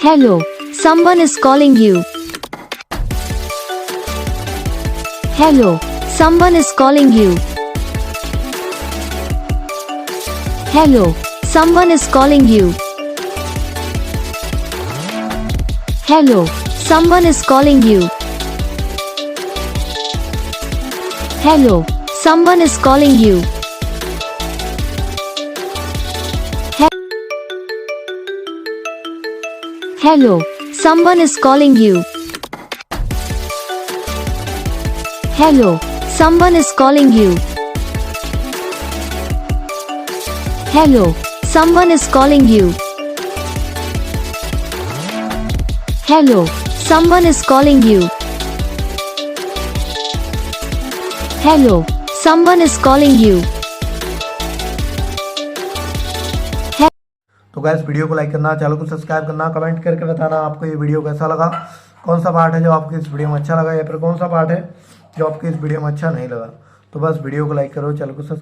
Hello, someone is calling you. Hello, someone is calling you. Hello, someone is calling you. Hello, someone is calling you. Hello, someone is calling you. Hello, someone is calling you. Hello, someone is calling you. Hello, someone is calling you. Hello, someone is calling you. Hello, someone is calling you. तो guys video को like करना, channel को subscribe करना, comment करके बताना आपको ये video कैसा लगा, कौन सा पार्ट है जो आपको इस वीडियो में अच्छा लगा या फिर कौन सा पार्ट है जो आपको इस वीडियो में अच्छा नहीं लगा। तो बस वीडियो को लाइक करो, चैनल को सब्सक्राइब